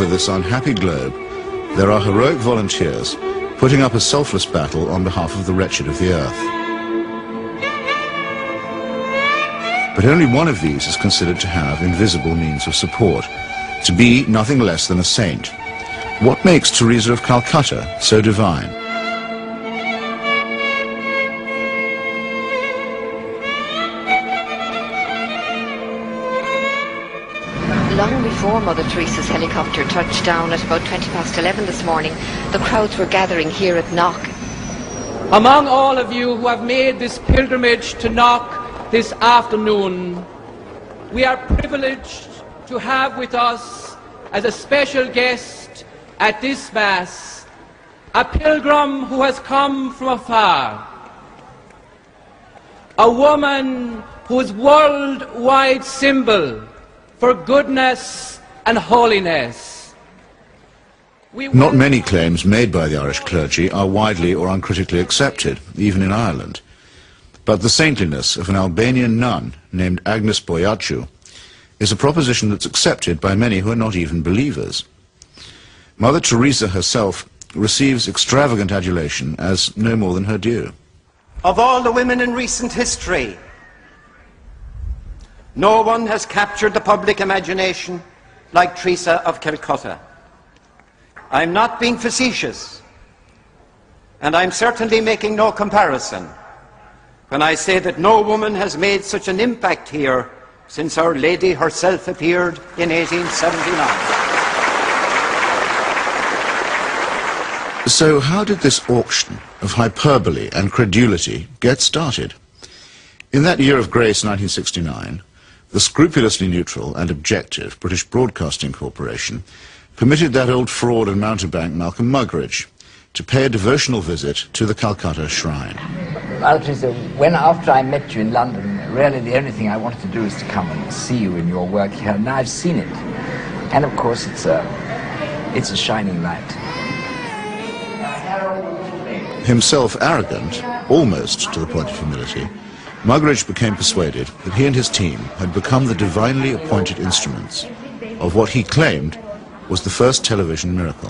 over this unhappy globe, there are heroic volunteers putting up a selfless battle on behalf of the wretched of the earth. But only one of these is considered to have invisible means of support, to be nothing less than a saint. What makes Teresa of Calcutta so divine? Long before Mother Teresa's helicopter touched down at about 11:20 this morning, the crowds were gathering here at Knock. Among all of you who have made this pilgrimage to Knock this afternoon, we are privileged to have with us as a special guest at this Mass a pilgrim who has come from afar, a woman whose worldwide symbol for goodness and holiness. Not many claims made by the Irish clergy are widely or uncritically accepted, even in Ireland. But the saintliness of an Albanian nun named Agnes Boyaciu is a proposition that's accepted by many who are not even believers. Mother Teresa herself receives extravagant adulation as no more than her due. Of all the women in recent history, no one has captured the public imagination like Teresa of Calcutta. I'm not being facetious, and I'm certainly making no comparison when I say that no woman has made such an impact here since Our Lady herself appeared in 1879. So how did this auction of hyperbole and credulity get started? In that year of grace, 1969, the scrupulously neutral and objective British Broadcasting Corporation permitted that old fraud and mountebank Malcolm Muggeridge to pay a devotional visit to the Calcutta shrine. Well, Teresa, after I met you in London, really the only thing I wanted to do is to come and see you in your work here, and I've seen it. And of course it's a shining light. Himself arrogant, almost to the point of humility, Muggeridge became persuaded that he and his team had become the divinely appointed instruments of what he claimed was the first television miracle.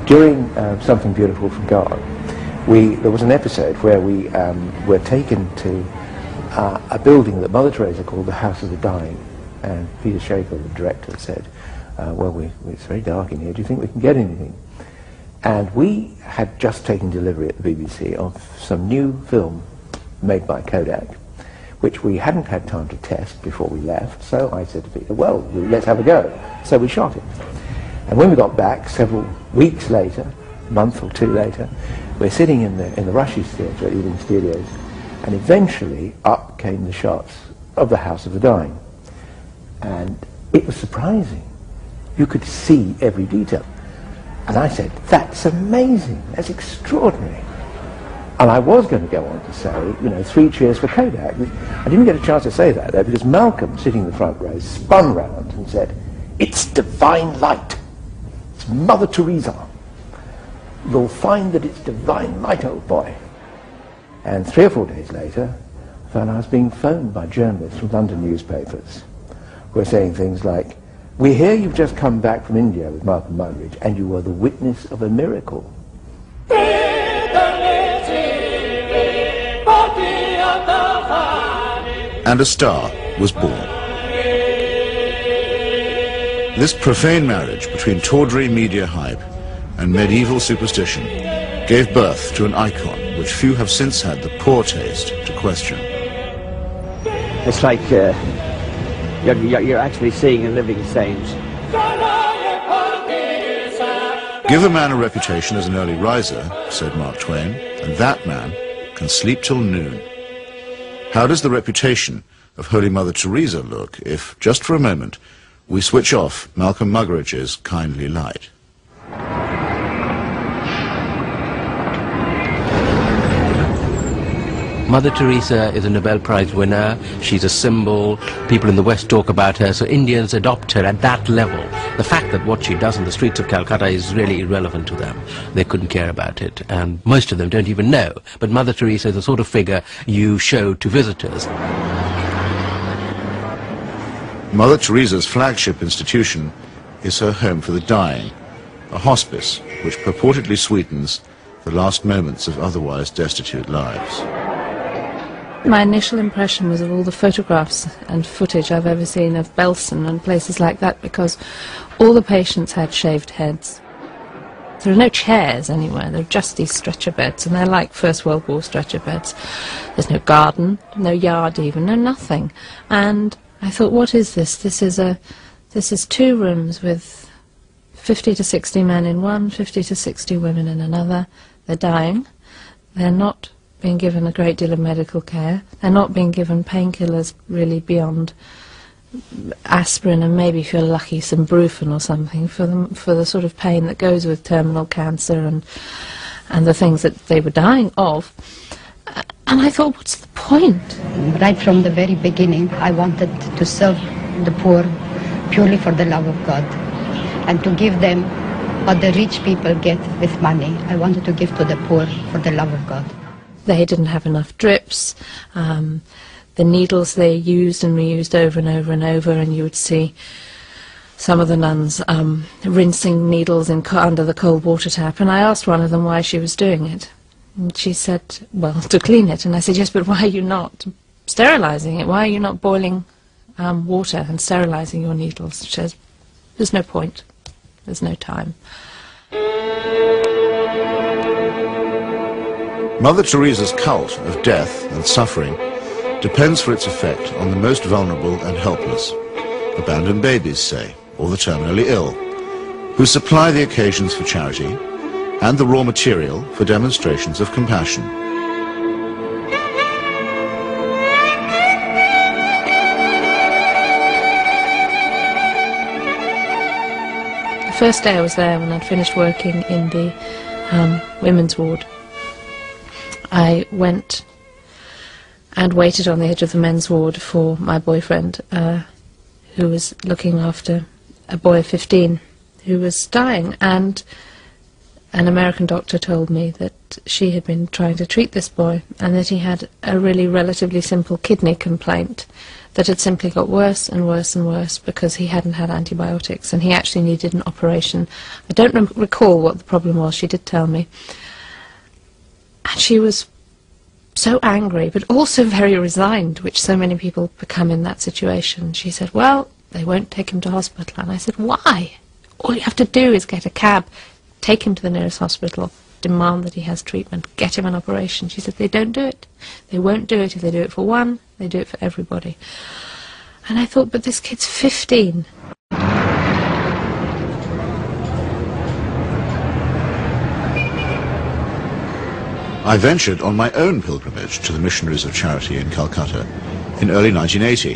During Something Beautiful from God, there was an episode where we were taken to a building that Mother Teresa called the House of the Dying, and Peter Shaker, the director, said, well, it's very dark in here, do you think we can get anything? And we had just taken delivery at the BBC of some new film made by Kodak, which we hadn't had time to test before we left, so I said to Peter, well, let's have a go. So we shot it. And when we got back, several weeks later, a month or two later, we're sitting in the Rushes Theatre at Ealing Studios, and eventually up came the shots of the House of the Dying. And it was surprising. You could see every detail. And I said, that's amazing, that's extraordinary. And I was going to go on to say, 3 cheers for Kodak. I didn't get a chance to say that, though, because Malcolm, sitting in the front row, spun round and said, it's divine light. It's Mother Teresa. You'll find that it's divine light, old boy. And 3 or 4 days later, I found I was being phoned by journalists from London newspapers who were saying things like, we hear you've just come back from India with Malcolm Muggeridge, and you were the witness of a miracle. And a star was born. This profane marriage between tawdry media hype and medieval superstition gave birth to an icon which few have since had the poor taste to question. It's like you're actually seeing a living saint. Give a man a reputation as an early riser, said Mark Twain, and that man can sleep till noon. How does the reputation of Holy Mother Teresa look if, just for a moment, we switch off Malcolm Muggeridge's kindly light? Mother Teresa is a Nobel Prize winner. She's a symbol. People in the West talk about her, so Indians adopt her at that level. The fact that what she does in the streets of Calcutta is really irrelevant to them. They couldn't care about it, and most of them don't even know. But Mother Teresa is the sort of figure you show to visitors. Mother Teresa's flagship institution is her home for the dying, a hospice which purportedly sweetens the last moments of otherwise destitute lives. My initial impression was of all the photographs and footage I've ever seen of Belsen and places like that, because all the patients had shaved heads. There are no chairs anywhere, there are just these stretcher beds, and they're like First World War stretcher beds. There's no garden, no yard even, no nothing. And I thought, what is this? This is 2 rooms with 50 to 60 men in one, 50 to 60 women in another. They're dying. They're not being given a great deal of medical care. They're not being given painkillers really beyond aspirin and maybe, if you're lucky, some Brufen or something for the sort of pain that goes with terminal cancer and the things that they were dying of. And I thought, what's the point? Right from the very beginning, I wanted to serve the poor purely for the love of God and to give them what the rich people get with money. I wanted to give to the poor for the love of God. They didn't have enough drips. The needles they used and reused over and over and over, and you would see some of the nuns rinsing needles under the cold water tap. And I asked one of them why she was doing it. And she said, well, to clean it. And I said, yes, but why are you not sterilizing it? Why are you not boiling water and sterilizing your needles? She says, there's no point. There's no time. Mother Teresa's cult of death and suffering depends for its effect on the most vulnerable and helpless, abandoned babies, say, or the terminally ill, who supply the occasions for charity and the raw material for demonstrations of compassion. The first day I was there, when I'd finished working in the women's ward, I went and waited on the edge of the men's ward for my boyfriend, who was looking after a boy of 15 who was dying, and an American doctor told me that she had been trying to treat this boy and that he had a really relatively simple kidney complaint that had simply got worse and worse and worse because he hadn't had antibiotics, and he actually needed an operation. I don't recall what the problem was, she did tell me. And she was so angry, but also very resigned, which so many people become in that situation. She said, well, they won't take him to hospital. And I said, why? All you have to do is get a cab, take him to the nearest hospital, demand that he has treatment, get him an operation. She said, they don't do it. They won't do it. If they do it for one, they do it for everybody. And I thought, but this kid's 15. I ventured on my own pilgrimage to the missionaries of charity in Calcutta in early 1980.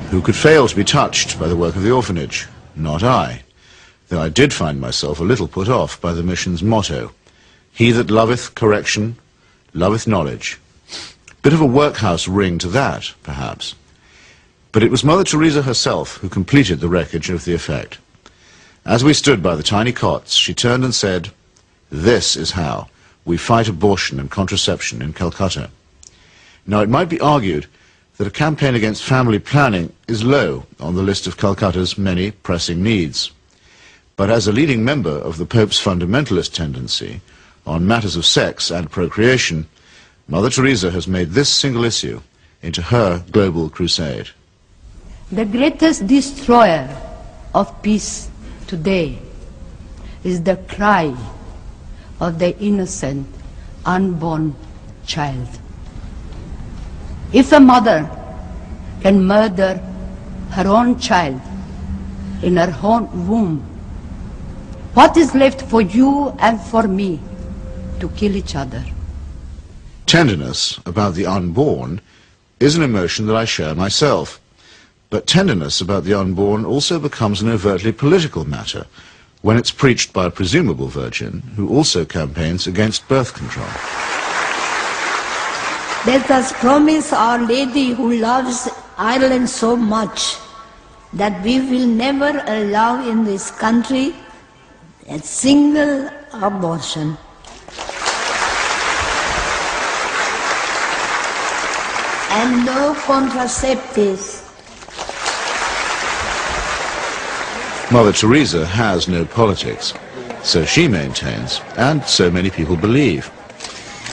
Who could fail to be touched by the work of the orphanage? Not I, though I did find myself a little put off by the mission's motto, he that loveth correction, loveth knowledge. Bit of a workhouse ring to that, perhaps. But it was Mother Teresa herself who completed the wreckage of the effect. As we stood by the tiny cots, she turned and said, this is how we fight abortion and contraception in Calcutta. Now, it might be argued that a campaign against family planning is low on the list of Calcutta's many pressing needs. But as a leading member of the Pope's fundamentalist tendency on matters of sex and procreation, Mother Teresa has made this single issue into her global crusade. The greatest destroyer of peace today is the cry of the innocent, unborn child. If a mother can murder her own child in her own womb, what is left for you and for me to kill each other? Tenderness about the unborn is an emotion that I share myself. But tenderness about the unborn also becomes an overtly political matter when it's preached by a presumable virgin who also campaigns against birth control. Let us promise Our Lady, who loves Ireland so much, that we will never allow in this country a single abortion. And no contraceptives. Mother Teresa has no politics, so she maintains, and so many people believe.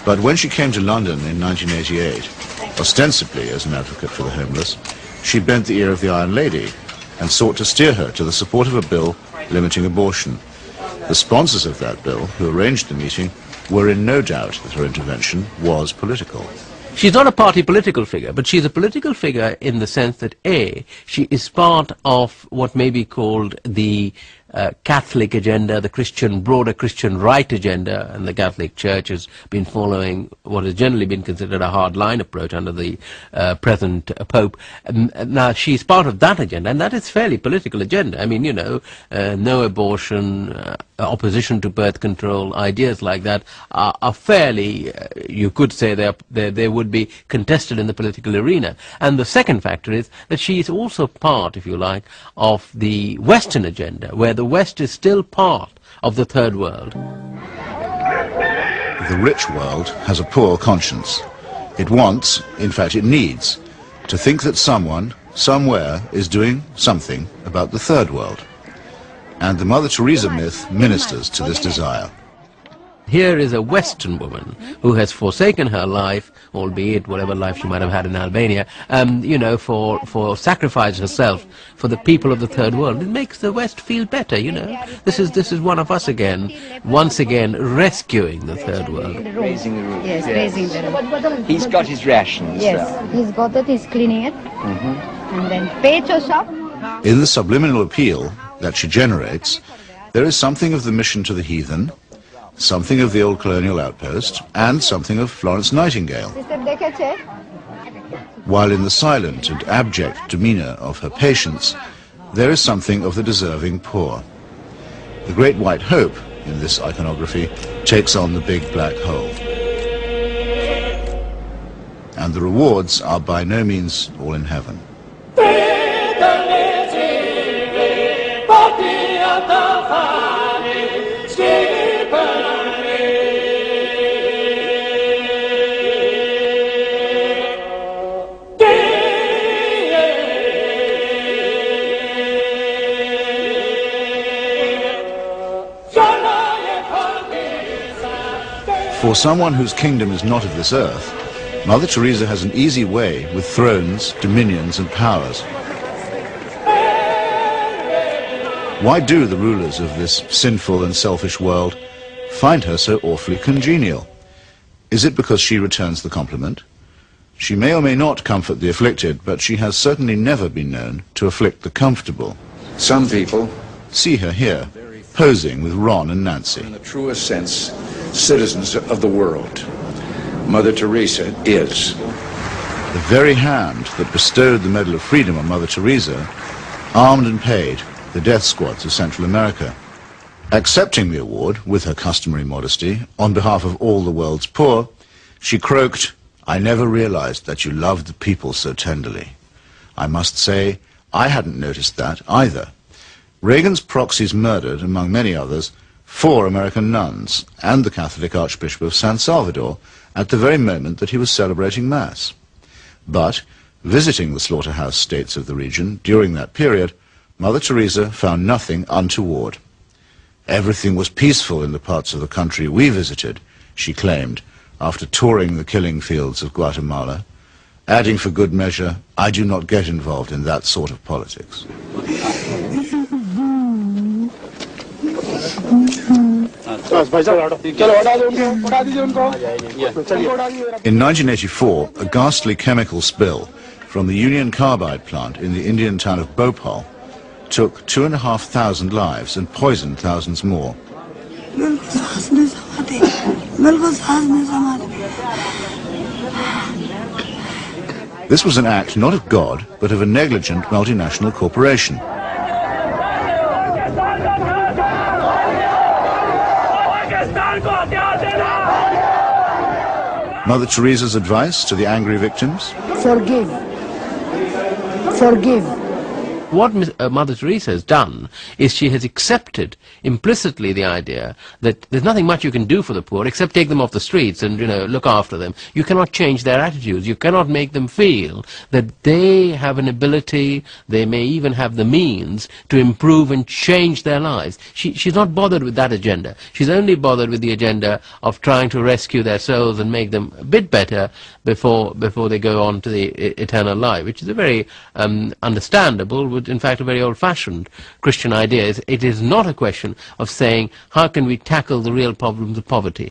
But when she came to London in 1988, ostensibly as an advocate for the homeless, she bent the ear of the Iron Lady and sought to steer her to the support of a bill limiting abortion. The sponsors of that bill, who arranged the meeting, were in no doubt that her intervention was political. She's not a party political figure, but she's a political figure in the sense that, A, she is part of what may be called the Catholic agenda, the broader Christian right agenda, and the Catholic Church has been following what has generally been considered a hard-line approach under the present Pope. Now, she's part of that agenda, and that is fairly political agenda. I mean, you know, no abortion, opposition to birth control, ideas like that are fairly, you could say they would be contested in the political arena. And the second factor is that she is also part, if you like, of the Western agenda, where the West is still part of the third world. The rich world has a poor conscience. It wants, in fact it needs, to think that someone, somewhere, is doing something about the third world. And the Mother Teresa myth ministers to this desire. Here is a Western woman who has forsaken her life, albeit whatever life she might have had in Albania, you know, for sacrifice herself for the people of the third world. It makes the West feel better, you know. This is one of us again, once again rescuing the third world. Raising the roof. Yes, raising the roof. He's got his rations. Yes, he's got it, he's cleaning it. And then pecho shop. In the subliminal appeal that she generates, there is something of the mission to the heathen, something of the old colonial outpost, and something of Florence Nightingale. While in the silent and abject demeanour of her patients, there is something of the deserving poor. The Great White Hope, in this iconography, takes on the big black hole. And the rewards are by no means all in heaven. For someone whose kingdom is not of this earth, Mother Teresa has an easy way with thrones, dominions and powers. Why do the rulers of this sinful and selfish world find her so awfully congenial? Is it because she returns the compliment? She may or may not comfort the afflicted, but she has certainly never been known to afflict the comfortable. Some people see her here, posing with Ron and Nancy. In the truest sense, citizens of the world. Mother Teresa is. The very hand that bestowed the Medal of Freedom on Mother Teresa armed and paid the death squads of Central America. Accepting the award, with her customary modesty, on behalf of all the world's poor, she croaked, "I never realized that you loved the people so tenderly." I must say, I hadn't noticed that either. Reagan's proxies murdered, among many others, 4 American nuns and the Catholic Archbishop of San Salvador at the very moment that he was celebrating Mass. But, visiting the slaughterhouse states of the region during that period, Mother Teresa found nothing untoward. Everything was peaceful in the parts of the country we visited, she claimed, after touring the killing fields of Guatemala, adding for good measure, "I do not get involved in that sort of politics." In 1984, a ghastly chemical spill from the Union Carbide plant in the Indian town of Bhopal took 2,500 lives and poisoned thousands more. This was an act not of God, but of a negligent multinational corporation. Mother Teresa's advice to the angry victims? Forgive. Forgive. what Mother Teresa has done is she has accepted implicitly the idea that there's nothing much you can do for the poor except take them off the streets and, look after them. You cannot change their attitudes. You cannot make them feel that they have an ability, they may even have the means to improve and change their lives. She's not bothered with that agenda. She's only bothered with the agenda of trying to rescue their souls and make them a bit better before they go on to the eternal life, which is a very understandable, but in fact a very old-fashioned Christian idea. It is not a question of saying, how can we tackle the real problems of poverty?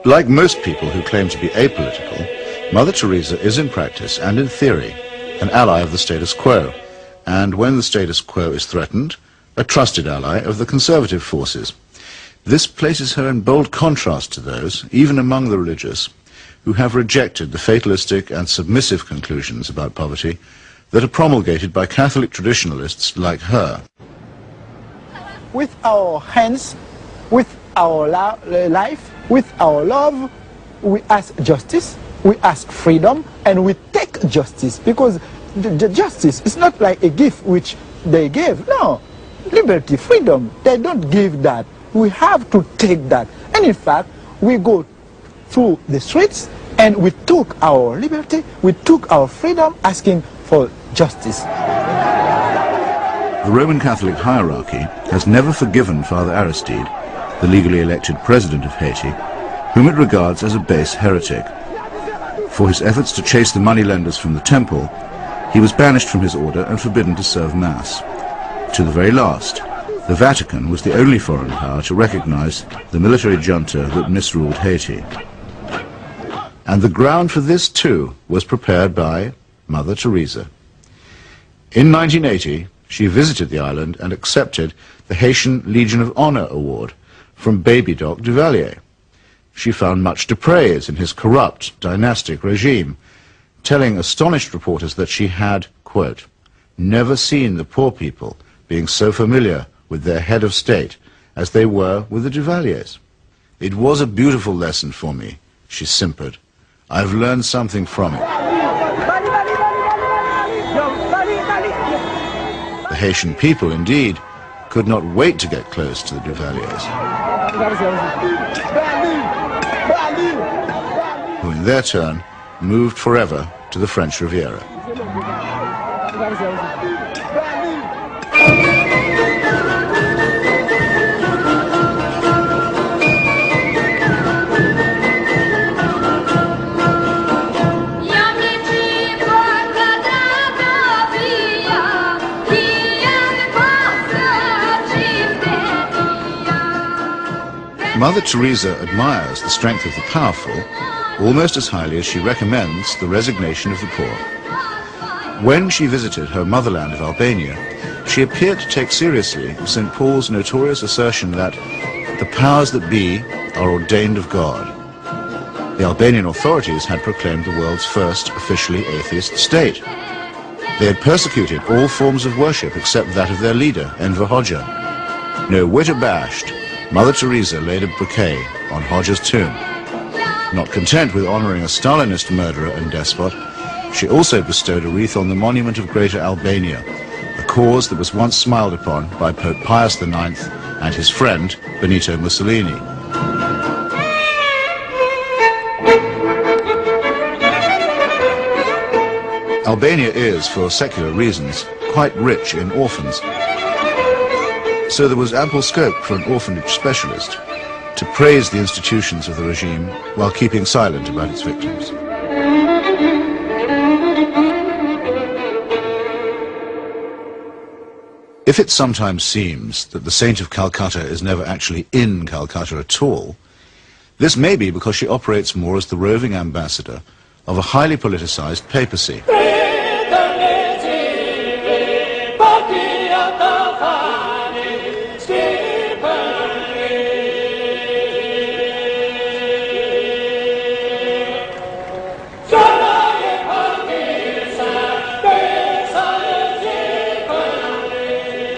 Like most people who claim to be apolitical, Mother Teresa is in practice and in theory an ally of the status quo, and when the status quo is threatened, a trusted ally of the conservative forces. This places her in bold contrast to those, even among the religious, who have rejected the fatalistic and submissive conclusions about poverty that are promulgated by Catholic traditionalists like her. With our hands, with our life, with our love, we ask justice, we ask freedom, and we take justice, because the justice is not like a gift which they gave. No, liberty, freedom, they don't give that. We have to take that. And in fact, we go through the streets and we took our liberty, we took our freedom, asking for justice. The Roman Catholic hierarchy has never forgiven Father Aristide, the legally elected president of Haiti, whom it regards as a base heretic. For his efforts to chase the moneylenders from the temple, he was banished from his order and forbidden to serve Mass. To the very last, the Vatican was the only foreign power to recognize the military junta that misruled Haiti. And the ground for this, too, was prepared by Mother Teresa. In 1980, she visited the island and accepted the Haitian Legion of Honor Award from Baby Doc Duvalier. She found much to praise in his corrupt, dynastic regime, telling astonished reporters that she had, quote, never seen the poor people being so familiar with their head of state as they were with the Duvaliers. It was a beautiful lesson for me, she simpered. I've learned something from it. The Haitian people, indeed, could not wait to get close to the Duvaliers, who in their turn moved forever to the French Riviera. Mother Teresa admires the strength of the powerful almost as highly as she recommends the resignation of the poor. When she visited her motherland of Albania, she appeared to take seriously St. Paul's notorious assertion that the powers that be are ordained of God. The Albanian authorities had proclaimed the world's first officially atheist state. They had persecuted all forms of worship except that of their leader, Enver Hoxha. No whit abashed, Mother Teresa laid a bouquet on Hoxha's tomb. Not content with honoring a Stalinist murderer and despot, she also bestowed a wreath on the monument of Greater Albania, a cause that was once smiled upon by Pope Pius IX and his friend Benito Mussolini. Albania is, for secular reasons, quite rich in orphans. So there was ample scope for an orphanage specialist to praise the institutions of the regime while keeping silent about its victims. If it sometimes seems that the Saint of Calcutta is never actually in Calcutta at all, this may be because she operates more as the roving ambassador of a highly politicized papacy.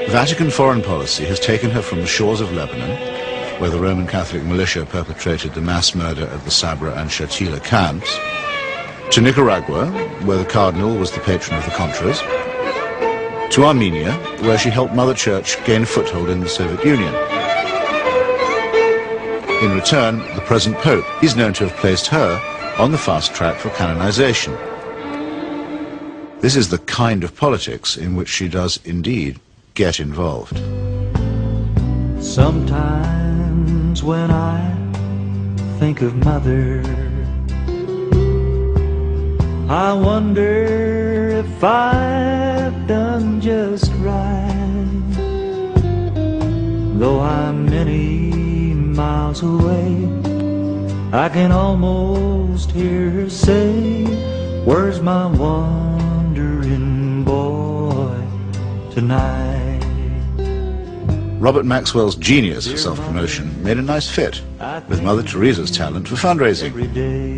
The Vatican foreign policy has taken her from the shores of Lebanon, where the Roman Catholic militia perpetrated the mass murder at the Sabra and Shatila camps, to Nicaragua, where the Cardinal was the patron of the Contras, to Armenia, where she helped Mother Church gain a foothold in the Soviet Union. In return, the present Pope is known to have placed her on the fast track for canonization. This is the kind of politics in which she does indeed get involved. Sometimes when I think of Mother, I wonder if I've done just right. Though I'm many miles away, I can almost hear her say, "Where's my wandering boy tonight?" Robert Maxwell's genius for self-promotion made a nice fit with Mother Teresa's talent for fundraising.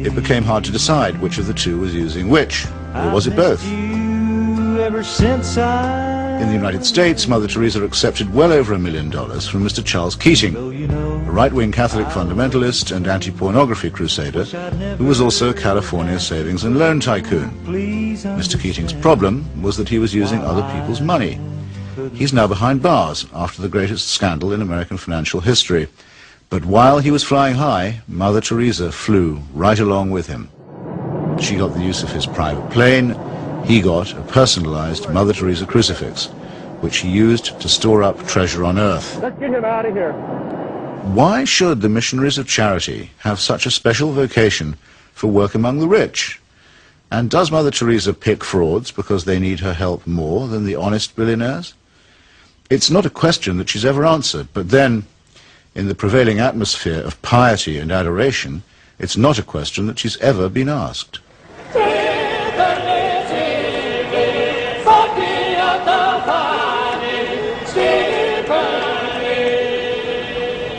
It became hard to decide which of the two was using which, or was it both? In the United States, Mother Teresa accepted well over $1 million from Mr. Charles Keating, a right-wing Catholic fundamentalist and anti-pornography crusader who was also a California savings and loan tycoon. Mr. Keating's problem was that he was using other people's money. He's now behind bars after the greatest scandal in American financial history. But while he was flying high, Mother Teresa flew right along with him. She got the use of his private plane. He got a personalized Mother Teresa crucifix, which he used to store up treasure on earth. Let's get him out of here. Why should the missionaries of charity have such a special vocation for work among the rich? And does Mother Teresa pick frauds because they need her help more than the honest billionaires? It's not a question that she's ever answered, but then, in the prevailing atmosphere of piety and adoration, it's not a question that she's ever been asked.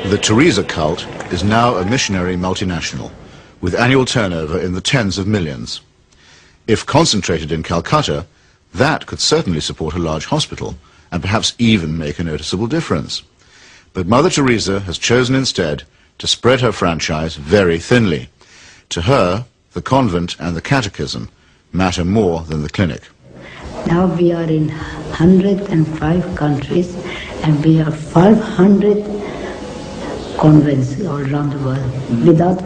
The Teresa cult is now a missionary multinational, with annual turnover in the tens of millions. If concentrated in Calcutta, that could certainly support a large hospital, and perhaps even make a noticeable difference. But Mother Teresa has chosen instead to spread her franchise very thinly. To her, the convent and the catechism matter more than the clinic. Now we are in 105 countries and we have 500 convents all around the world, without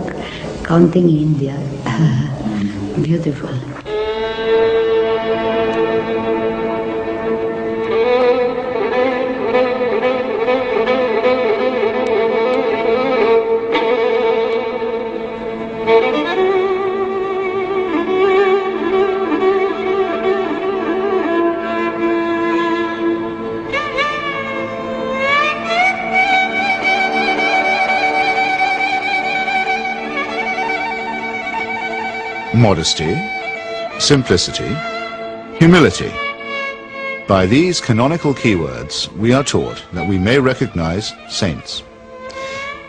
counting India. Beautiful. Modesty, simplicity, humility. By these canonical keywords, we are taught that we may recognize saints.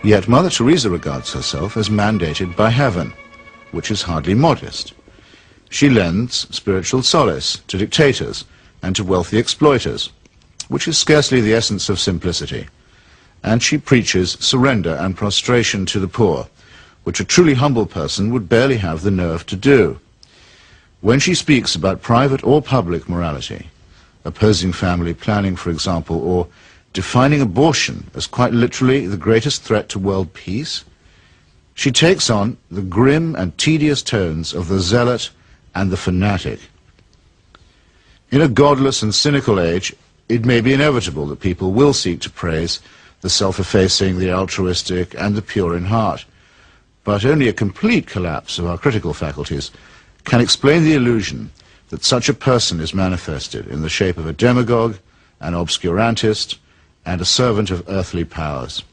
Yet Mother Teresa regards herself as mandated by heaven, which is hardly modest. She lends spiritual solace to dictators and to wealthy exploiters, which is scarcely the essence of simplicity. And she preaches surrender and prostration to the poor, which a truly humble person would barely have the nerve to do. When she speaks about private or public morality, opposing family planning, for example, or defining abortion as quite literally the greatest threat to world peace, she takes on the grim and tedious tones of the zealot and the fanatic. In a godless and cynical age, it may be inevitable that people will seek to praise the self-effacing, the altruistic, and the pure in heart. But only a complete collapse of our critical faculties can explain the illusion that such a person is manifested in the shape of a demagogue, an obscurantist, and a servant of earthly powers.